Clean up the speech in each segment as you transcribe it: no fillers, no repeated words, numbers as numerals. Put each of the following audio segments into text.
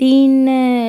3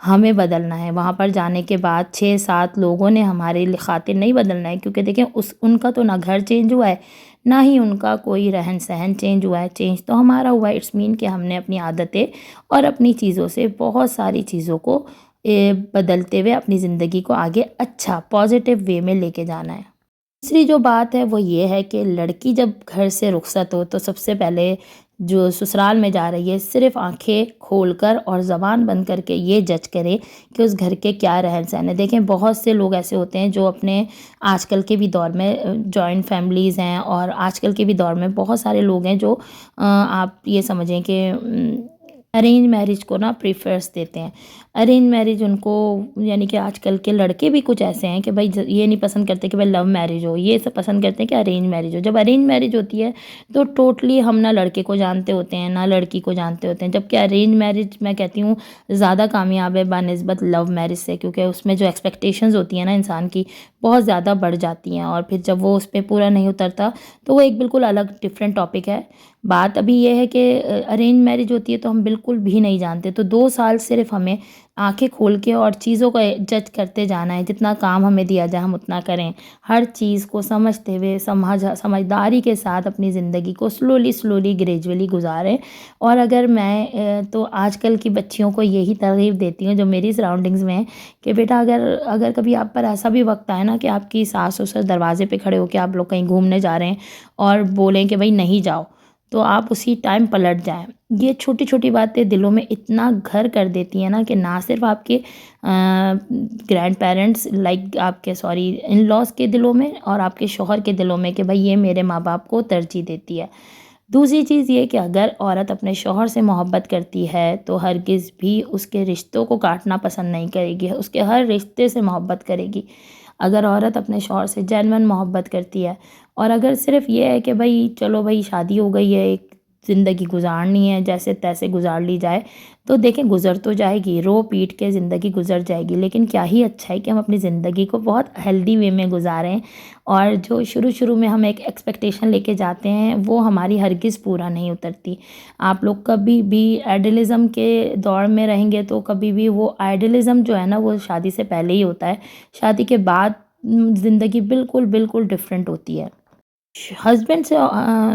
ہمیں بدلنا ہے، وہاں پر جانے کے بعد 6-7 لوگوں نے ہمارے خاطر نہیں بدلنا ہے، کیونکہ دیکھیں ان کا تو نہ گھر چینج ہوا ہے، نہ ہی ان کا کوئی رہن سہن چینج ہوا ہے، چینج تو ہمارا ہوا ہے۔ اٹس مین کہ ہم نے اپنی عادتیں اور اپنی چیزوں سے بہت ساری چیزوں کو بدلتے ہوئے اپنی زندگی کو آگے اچھا پازیٹیو وے میں لے کے جانا ہے۔ دوسری جو بات ہے وہ یہ ہے کہ لڑکی جب گھر سے رخصت ہو تو سب سے پہلے جو سسرال میں جا رہی ہے صرف آنکھیں کھول کر اور زبان بند کر کے یہ جج کرے کہ اس گھر کے کیا رہن سہن ہے۔ دیکھیں بہت سے لوگ ایسے ہوتے ہیں جو اپنے آج کل کے بھی دور میں جوائنٹ فیملیز ہیں، اور آج کل کے بھی دور میں بہت سارے لوگ ہیں جو آپ یہ سمجھیں کہ ارینج میرج کو نا پریفرنس دیتے ہیں۔ ارینج میرج ان کو، یعنی کہ آج کل کے لڑکے بھی کچھ ایسے ہیں کہ بھائی یہ نہیں پسند کرتے کہ بھائی لو میرج ہو، یہ سب پسند کرتے ہیں کہ ارینج میرج ہو۔ جب ارینج میرج ہوتی ہے تو ٹوٹلی ہم نہ لڑکے کو جانتے ہوتے ہیں نہ لڑکی کو جانتے ہوتے ہیں، جبکہ ارینج میرج میں کہتی ہوں زیادہ کامیاب ہے بنسبت لو میرج سے، کیونکہ اس میں جو ایکسپیکٹیشنز ہوتی ہیں نا انسان کی بہت زیادہ بڑھ جاتی ہیں، اور پھر جب وہ اس پہ پورا نہیں اترتا تو وہ ایک بالکل الگ ڈفرینٹ ٹاپک ہے۔ بات ابھی یہ ہے کہ ارینج میرج ہوتی ہے تو ہم بالکل بھی نہیں جانتے، تو 2 سال صرف ہمیں آنکھیں کھول کے اور چیزوں کو جج کرتے جانا ہے، جتنا کام ہمیں دیا جائے ہم اتنا کریں، ہر چیز کو سمجھتے ہوئے سمجھداری کے ساتھ اپنی زندگی کو سلولی گریجولی گزاریں۔ اور اگر میں تو آج کل کی بچیوں کو یہی ترغیب دیتی ہوں جو میری سراؤنڈنگز میں ہیں کہ بیٹا اگر کبھی آپ پر ایسا بھی وقت آئے نا کہ آپ کی ساس سسر دروازے پہ کھڑے ہو کے آپ لوگ کہیں گھومنے جا رہے ہیں اور بولیں کہ بھائی نہیں جاؤ، تو آپ اسی ٹائم پلٹ جائیں۔ یہ چھوٹی چھوٹی باتیں دلوں میں اتنا گھر کر دیتی ہیں نا کہ نہ صرف آپ کے گرینڈ پیرنٹس لائک آپ کے ان لاز کے دلوں میں اور آپ کے شوہر کے دلوں میں کہ بھائی یہ میرے ماں باپ کو ترجیح دیتی ہے۔ دوسری چیز یہ کہ اگر عورت اپنے شوہر سے محبت کرتی ہے تو ہرگز بھی اس کے رشتوں کو کاٹنا پسند نہیں کرے گی، اس کے ہر رشتے سے محبت کرے گی۔ اگر عورت اپنے شوہر سے جینون محبت کرتی ہے، اور اگر صرف یہ ہے کہ بھائی چلو بھائی شادی ہو گئی ہے، ایک زندگی گزارنی ہے جیسے تیسے گزار لی جائے، تو دیکھیں گزر تو جائے گی، رو پیٹ کے زندگی گزر جائے گی، لیکن کیا ہی اچھا ہے کہ ہم اپنی زندگی کو بہت ہیلدی وے میں گزاریں، اور جو شروع میں ہم ایک ایکسپیکٹیشن لے کے جاتے ہیں وہ ہماری ہرگز پورا نہیں اترتی۔ آپ لوگ کبھی بھی آئیڈیلزم کے دور میں رہیں گے تو کبھی بھی وہ آئیڈیلزم جو ہے نا وہ شادی سے پہلے ہی ہوتا ہے، شادی کے بعد زندگی بالکل ڈفرینٹ ہوتی ہے۔ ہسبینڈ سے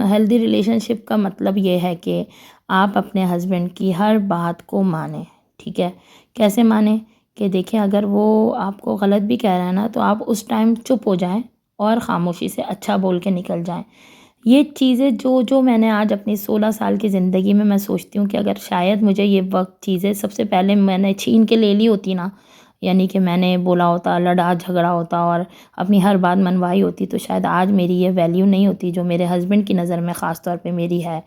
ہیلدی ریلیشن شپ کا مطلب یہ ہے کہ آپ اپنے ہسبینڈ کی ہر بات کو مانیں، ٹھیک ہے؟ کیسے مانیں کہ دیکھیں اگر وہ آپ کو غلط بھی کہہ رہا ہے نا تو آپ اس ٹائم چپ ہو جائیں اور خاموشی سے اچھا بول کے نکل جائیں۔ یہ چیزیں جو میں نے آج اپنی 16 سال کی زندگی میں سوچتی ہوں کہ اگر شاید مجھے یہ وقت چیزیں سب سے پہلے میں نے چھین کے لے لی ہوتی نا، یعنی کہ میں نے بولا ہوتا، لڑا جھگڑا ہوتا اور اپنی ہر بات منوائی ہوتی، تو شاید آج میری یہ ویلیو نہیں ہوتی جو میرے ہسبینڈ کی نظر میں خاص طور پہ میری ہے۔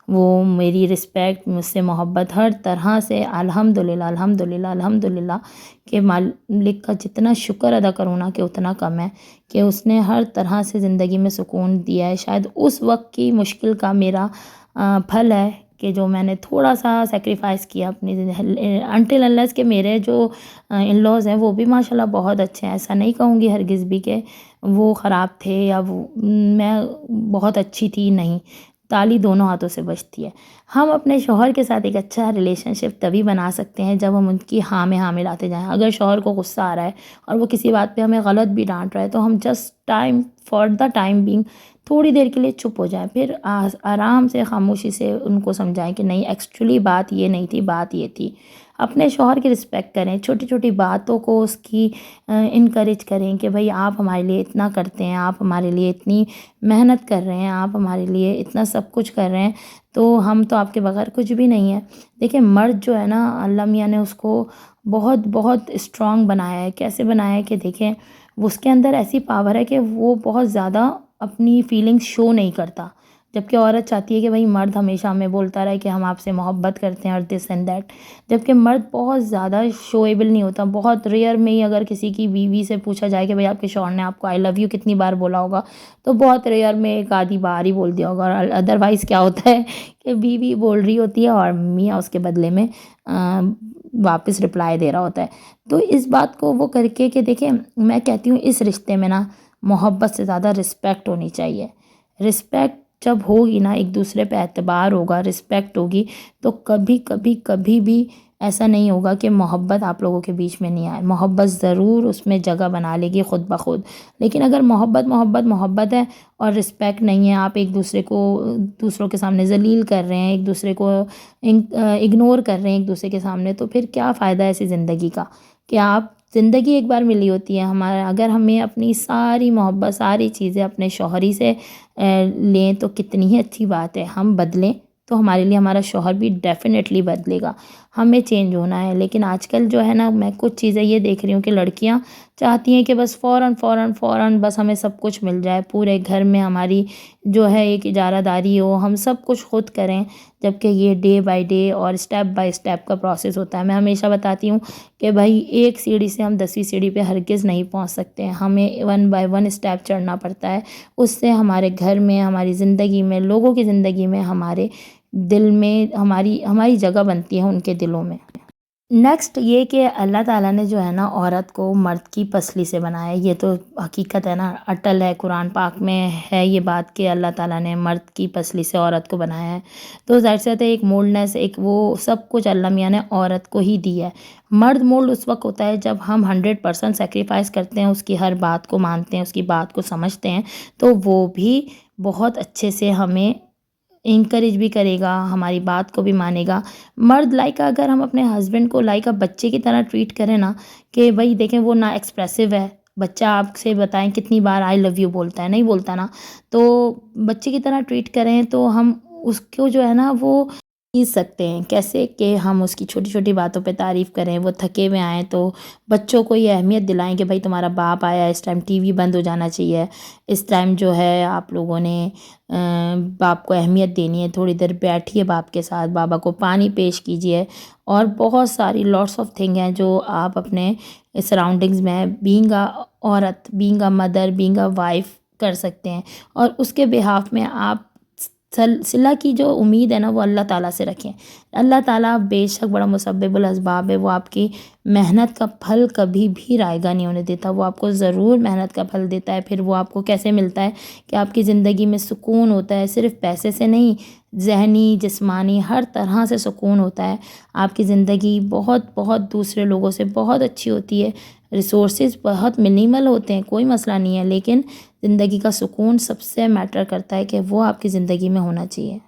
وہ میری رسپیکٹ، مجھ سے محبت ہر طرح سے الحمدللہ کہ مالک کا جتنا شکر ادا کروں نا کہ اتنا کم ہے، کہ اس نے ہر طرح سے زندگی میں سکون دیا ہے۔ شاید اس وقت کی مشکل کا میرا پھل ہے کہ جو میں نے تھوڑا سا سیکریفائس کیا اپنی انٹل انلیس کہ میرے جو ان لاز ہیں وہ بھی ماشاءاللہ بہت اچھے ہیں، ایسا نہیں کہوں گی ہرگز بھی کہ وہ خراب تھے یا میں بہت اچھی تھی، نہیں، تالی دونوں ہاتھوں سے بجتی ہے۔ ہم اپنے شوہر کے ساتھ ایک اچھا ریلیشن شپ تبھی بنا سکتے ہیں جب ہم ان کی ہاں میں ہاں ملاتے جائیں۔ اگر شوہر کو غصہ آ رہا ہے اور وہ کسی بات پہ ہمیں غلط بھی ڈانٹ رہا ہے تو ہم just for the time being تھوڑی دیر کے لیے چپ ہو جائیں، پھر آرام سے خاموشی سے ان کو سمجھائیں کہ نہیں ایکچولی بات یہ نہیں تھی، بات یہ تھی۔ اپنے شوہر کی رسپیکٹ کریں، چھوٹی چھوٹی باتوں کو اس کی انکریج کریں کہ بھئی آپ ہمارے لیے اتنا کرتے ہیں، آپ ہمارے لیے اتنی محنت کر رہے ہیں، آپ ہمارے لیے اتنا سب کچھ کر رہے ہیں، تو ہم تو آپ کے بغیر کچھ بھی نہیں ہیں۔ دیکھیں مرد جو ہے نا اللہ میاں نے اس کو بہت اسٹرانگ بنایا ہے۔ کیسے بنایا ہے کہ دیکھیں اس کے اندر ایسی پاور ہے کہ وہ بہت زیادہ اپنی فیلنگز شو نہیں کرتا، جبکہ عورت چاہتی ہے کہ بھئی مرد ہمیشہ ہمیں بولتا رہے کہ ہم آپ سے محبت کرتے ہیں اور دس اینڈ دیٹ، جبکہ مرد بہت زیادہ شوئیبل نہیں ہوتا۔ بہت ریئر میں ہی اگر کسی کی بیوی سے پوچھا جائے کہ بھئی آپ کے شوہر نے آپ کو آئی لو یو کتنی بار بولا ہوگا، تو بہت ریئر میں ایک آدھی بار ہی بول دیا ہوگا، اور ادروائز کیا ہوتا ہے کہ بیوی بول رہی ہوتی ہے اور میاں اس کے بدلے میں واپس رپلائی دے رہا ہوتا ہے۔ تو اس بات کو وہ کر کے کہ دیکھیں میں کہتی ہوں اس رشتے میں نا محبت سے زیادہ رسپیکٹ ہونی چاہیے۔ رسپیکٹ جب ہوگی نا، ایک دوسرے پہ اعتبار ہوگا، رسپیکٹ ہوگی، تو کبھی بھی ایسا نہیں ہوگا کہ محبت آپ لوگوں کے بیچ میں نہیں آئے، محبت ضرور اس میں جگہ بنا لے گی خود بخود، لیکن اگر محبت محبت محبت ہے اور رسپیکٹ نہیں ہے، آپ ایک دوسرے کو دوسروں کے سامنے ذلیل کر رہے ہیں، ایک دوسرے کو اگنور کر رہے ہیں ایک دوسرے کے سامنے، تو پھر کیا فائدہ ہے ایسی زندگی کا؟ کہ آپ زندگی ایک بار ملی ہوتی ہے ہمارا، اگر ہمیں اپنی ساری محبت ساری چیزیں اپنے شوہر ہی سے لیں تو کتنی ہی اچھی بات ہے، ہم بدلیں تو ہمارے لیے ہمارا شوہر بھی ڈیفینیٹلی بدلے گا، ہمیں چینج ہونا ہے۔ لیکن آج کل جو ہے نا، میں کچھ چیزیں یہ دیکھ رہی ہوں کہ لڑکیاں چاہتی ہیں کہ بس فوراً فوراً فوراً بس ہمیں سب کچھ مل جائے، پورے گھر میں ہماری جو ہے ایک اجارہ داری ہو، ہم سب کچھ خود کریں، جبکہ یہ ڈے بائی ڈے اور اسٹیپ بائی اسٹیپ کا پروسیس ہوتا ہے۔ میں ہمیشہ بتاتی ہوں کہ بھائی ایک سیڑھی سے ہم 10ویں سیڑھی پہ ہرگز نہیں پہنچ سکتے ہیں، ہمیں ون بائی ون اسٹیپ چڑھنا پڑتا ہے، اس سے ہمارے گھر میں، ہماری زندگی میں، لوگوں کی زندگی میں، ہمارے دل میں ہماری جگہ بنتی ہے ان کے دلوں میں۔ نیکسٹ یہ کہ اللہ تعالیٰ نے جو ہے نا عورت کو مرد کی پسلی سے بنایا ہے، یہ تو حقیقت ہے نا، اٹل ہے، قرآن پاک میں ہے یہ بات کہ اللہ تعالیٰ نے مرد کی پسلی سے عورت کو بنایا ہے، تو ظاہر سی بات ہے ایک مولڈنیس، ایک وہ سب کچھ اللہ میاں نے عورت کو ہی دی ہے۔ مرد مولڈ اس وقت ہوتا ہے جب ہم 100% سیکریفائس کرتے ہیں، اس کی ہر بات کو مانتے ہیں، اس کی بات کو سمجھتے ہیں، تو وہ بھی بہت اچھے سے ہمیں انکریج بھی کرے گا، ہماری بات کو بھی مانے گا۔ مرد لائک اگر ہم اپنے ہسبینڈ کو لائک بچے کی طرح ٹریٹ کریں نا، کہ بھائی دیکھیں وہ نا ایکسپریسو ہے، بچہ آپ سے بتائیں کتنی بار آئی لو یو بولتا ہے، نہیں بولتا نا، تو بچے کی طرح ٹریٹ کریں تو ہم اس کو جو ہے نا وہ سیکھ سکتے ہیں، کیسے کہ ہم اس کی چھوٹی چھوٹی باتوں پہ تعریف کریں، وہ تھکے ہوئے آئیں تو بچوں کو یہ اہمیت دلائیں کہ بھائی تمہارا باپ آیا، اس ٹائم ٹی وی بند ہو جانا چاہیے، اس ٹائم جو ہے آپ لوگوں نے باپ کو اہمیت دینی ہے، تھوڑی دیر بیٹھیے باپ کے ساتھ، بابا کو پانی پیش کیجیے، اور بہت ساری لاٹس آف تھنگ ہیں جو آپ اپنے سراؤنڈنگز میں بینگ اے عورت، being a mother, being a wife کر سکتے ہیں، اور اس کے بہاف میں آپ صلہ کی جو امید ہے نا وہ اللہ تعالیٰ سے رکھیں۔ اللہ تعالیٰ بے شک بڑا مسبب الاسباب ہے، وہ آپ کی محنت کا پھل کبھی بھی رائگاں نہیں ہونے دیتا، وہ آپ کو ضرور محنت کا پھل دیتا ہے۔ پھر وہ آپ کو کیسے ملتا ہے کہ آپ کی زندگی میں سکون ہوتا ہے، صرف پیسے سے نہیں، ذہنی، جسمانی، ہر طرح سے سکون ہوتا ہے، آپ کی زندگی بہت بہت دوسرے لوگوں سے بہت اچھی ہوتی ہے، ریسورسز بہت منیمل ہوتے ہیں، کوئی مسئلہ نہیں ہے، لیکن زندگی کا سکون سب سے میٹر کرتا ہے کہ وہ آپ کی زندگی میں ہونا چاہیے۔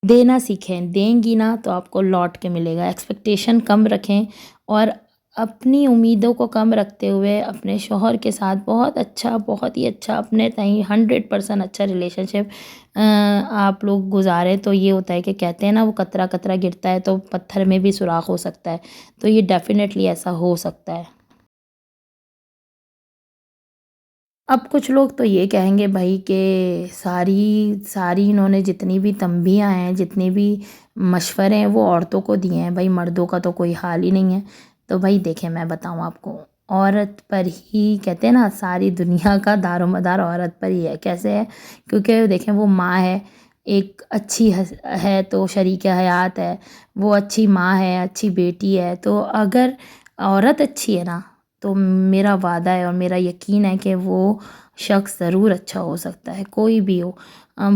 دینا سیکھیں، دیں گی نا تو آپ کو لوٹ کے ملے گا، ایکسپیکٹیشن کم رکھیں، اور اپنی امیدوں کو کم رکھتے ہوئے اپنے شوہر کے ساتھ بہت اچھا، بہت ہی اچھا، اپنے تئیں 100% اچھا ریلیشن شپ آپ لوگ گزاریں، تو یہ ہوتا ہے کہ کہتے ہیں نا وہ قطرہ قطرہ گرتا ہے تو پتھر میں بھی سوراخ ہو سکتا ہے، تو یہ ڈیفینیٹلی ایسا ہو سکتا ہے۔ اب کچھ لوگ تو یہ کہیں گے بھائی کہ ساری انہوں نے جتنی بھی تنبیہاں ہیں، جتنی بھی مشورے ہیں وہ عورتوں کو دیے ہیں، بھائی مردوں کا تو کوئی حال ہی نہیں ہے۔ تو بھائی دیکھیں، میں بتاؤں آپ کو، عورت پر ہی کہتے ہیں نا ساری دنیا کا دار و مدار عورت پر ہی ہے۔ کیسے ہے؟ کیونکہ دیکھیں وہ ماں ہے، ایک اچھی ہے تو شریک حیات ہے، وہ اچھی ماں ہے، اچھی بیٹی ہے، تو اگر عورت اچھی ہے نا تو میرا وعدہ ہے اور میرا یقین ہے کہ وہ شخص ضرور اچھا ہو سکتا ہے، کوئی بھی ہو۔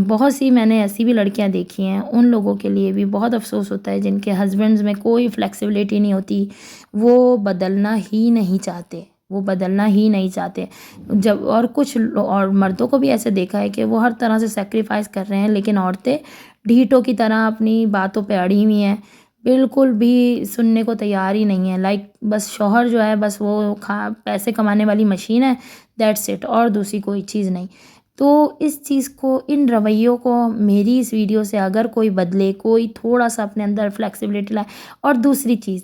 بہت سی میں نے ایسی بھی لڑکیاں دیکھی ہیں، ان لوگوں کے لیے بھی بہت افسوس ہوتا ہے جن کے ہسبینڈز میں کوئی فلیکسیبلٹی نہیں ہوتی، وہ بدلنا ہی نہیں چاہتے، وہ بدلنا ہی نہیں چاہتے۔ جب اور کچھ اور مردوں کو بھی ایسے دیکھا ہے کہ وہ ہر طرح سے سیکریفائس کر رہے ہیں، لیکن عورتیں ڈھیٹوں کی طرح اپنی باتوں پہ اڑی ہوئی ہیں، بالکل بھی سننے کو تیار ہی نہیں ہے، لائک بس شوہر جو ہے بس وہ پیسے کمانے والی مشین ہے، دیٹس اٹ، اور دوسری کوئی چیز نہیں۔ تو اس چیز کو، ان رویوں کو میری اس ویڈیو سے اگر کوئی بدلے، کوئی تھوڑا سا اپنے اندر فلیکسیبلٹی لائے، اور دوسری چیز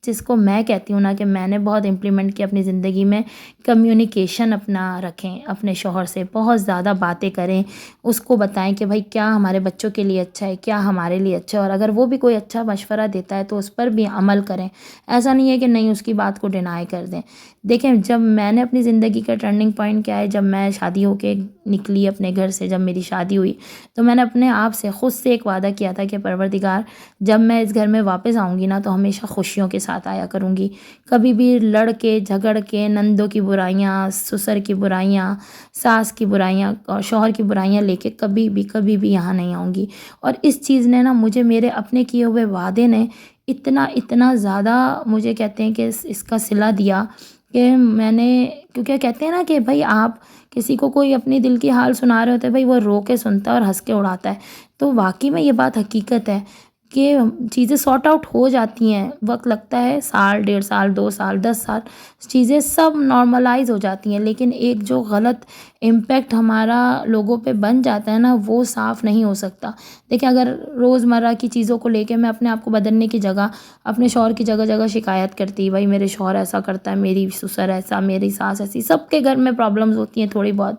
جس کو میں کہتی ہوں نا کہ میں نے بہت امپلیمنٹ کی اپنی زندگی میں، کمیونیکیشن اپنا رکھیں، اپنے شوہر سے بہت زیادہ باتیں کریں، اس کو بتائیں کہ بھائی کیا ہمارے بچوں کے لیے اچھا ہے، کیا ہمارے لیے اچھا ہے، اور اگر وہ بھی کوئی اچھا مشورہ دیتا ہے تو اس پر بھی عمل کریں، ایسا نہیں ہے کہ نہیں اس کی بات کو ڈینائی کر دیں۔ دیکھیں، جب میں نے اپنی زندگی کا ٹرننگ پوائنٹ کیا ہے، جب میں شادی ہو کے نکلی اپنے گھر سے، جب میری شادی ہوئی تو میں نے اپنے آپ سے خود سے ایک وعدہ کیا تھا کہ پروردگار جب میں اس گھر میں واپس آؤں گی نا تو ہمیشہ خوشیوں کے ساتھ آیا کروں گی، کبھی بھی لڑ کے جھگڑ کے نندوں کی برائیاں، سسر کی برائیاں، ساس کی برائیاں اور شوہر کی برائیاں لے کے کبھی بھی یہاں نہیں آؤں گی۔ اور اس چیز نے نا مجھے میرے اپنے کیے ہوئے وعدے نے اتنا زیادہ مجھے کہتے ہیں کہ اس کا صلہ دیا کہ میں نے، کیونکہ کہتے ہیں نا کہ بھائی آپ کسی کو کوئی اپنی دل کی حال سنا رہے ہوتے ہیں، بھائی وہ رو کے سنتا ہے اور ہنس کے اڑاتا ہے، تو واقعی میں یہ بات حقیقت ہے کہ چیزیں سارٹ آؤٹ ہو جاتی ہیں، وقت لگتا ہے، سال 1.5 سال 2 سال 10 سال، چیزیں سب نارملائز ہو جاتی ہیں، لیکن ایک جو غلط امپیکٹ ہمارا لوگوں پہ بن جاتا ہے نا وہ صاف نہیں ہو سکتا۔ دیکھیں اگر روزمرہ کی چیزوں کو لے کے میں اپنے آپ کو بدلنے کی جگہ اپنے شوہر کی جگہ شکایت کرتی، بھائی میرے شوہر ایسا کرتا ہے، میری سسر ایسا، میری ساس ایسی، سب کے گھر میں پرابلمز ہوتی ہیں تھوڑی بہت،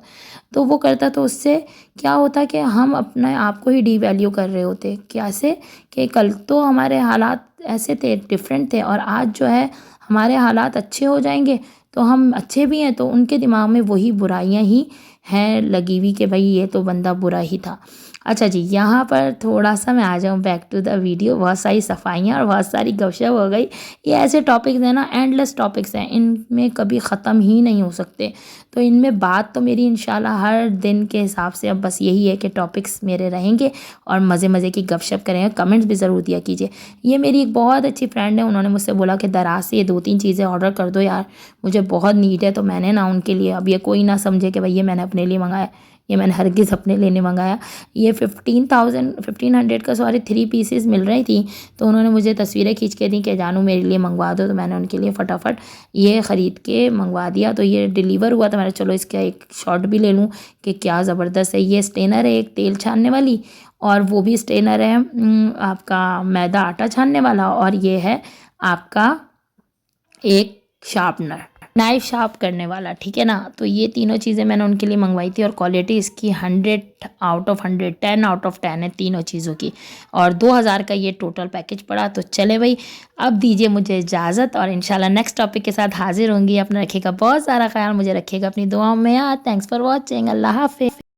تو وہ کرتا تو اس سے کیا ہوتا کہ ہم اپنے آپ کو ہی ڈی ویلیو کر رہے ہوتے، کیسے کہ کل تو ہمارے حالات ایسے تھے، ڈفرینٹ تھے، اور آج جو ہے ہمارے حالات اچھے ہو جائیں گے تو ہم اچھے بھی ہیں، تو ان کے دماغ میں وہی برائیاں ہی ہیں لگی ہوئی کہ بھائی یہ تو بندہ برا ہی تھا۔ اچھا جی، یہاں پر تھوڑا سا میں آ جاؤں بیک ٹو دا ویڈیو، بہت ساری صفائیاں اور بہت ساری گپ شپ ہو گئی۔ یہ ایسے ٹاپکس ہیں نا، اینڈ لیس ٹاپکس ہیں، ان میں کبھی ختم ہی نہیں ہو سکتے، تو ان میں بات تو میری انشاءاللہ ہر دن کے حساب سے اب بس یہی ہے کہ ٹاپکس میرے رہیں گے اور مزے کی گپ شپ کریں گے، کمنٹس بھی ضرور دیا کیجیے۔ یہ میری ایک بہت اچھی فرینڈ ہے، انہوں نے مجھ سے بولا کہ دراز سے یہ 2-3 چیزیں آرڈر کر دو یار، مجھے بہت نیڈ ہے، تو میں نے نا ان کے لیے، اب یہ کوئی نہ سمجھے کہ بھئی یہ میں نے اپنے لیے منگایا، یہ میں نے ہرگز اپنے لیے منگایا، یہ 1500 کا 3 پیسز مل رہی تھیں، تو انہوں نے مجھے تصویریں کھینچ کے دیں کہ جانو میرے لیے منگوا دو، تو میں نے ان کے لیے فٹافٹ یہ خرید کے منگوا دیا۔ تو یہ ڈیلیور ہوا تو میں نے چلو اس کا ایک شاٹ بھی لے لوں کہ کیا زبردست ہے۔ یہ اسٹینر ہے ایک تیل چھاننے والی، اور وہ بھی اسٹینر ہے آپ کا میدا آٹا چھاننے والا، اور یہ ہے آپ کا ایک شارپنر، نائف شارپ کرنے والا، ٹھیک ہے نا۔ تو یہ تینوں چیزیں میں نے ان کے لیے منگوائی تھی، اور کوالٹی اس کی 100/100 10/10 ہے تینوں چیزوں کی، اور 2000 کا یہ ٹوٹل پیکج پڑا۔ تو چلے بھائی اب دیجیے مجھے اجازت، اور انشاءاللہ نیکسٹ ٹاپک کے ساتھ حاضر ہوں گی۔ اپنا رکھیے گا بہت سارا خیال، مجھے رکھیے گا اپنی دعاؤں میں یاد۔ تھینکس فار واچنگ، اللہ حافظ۔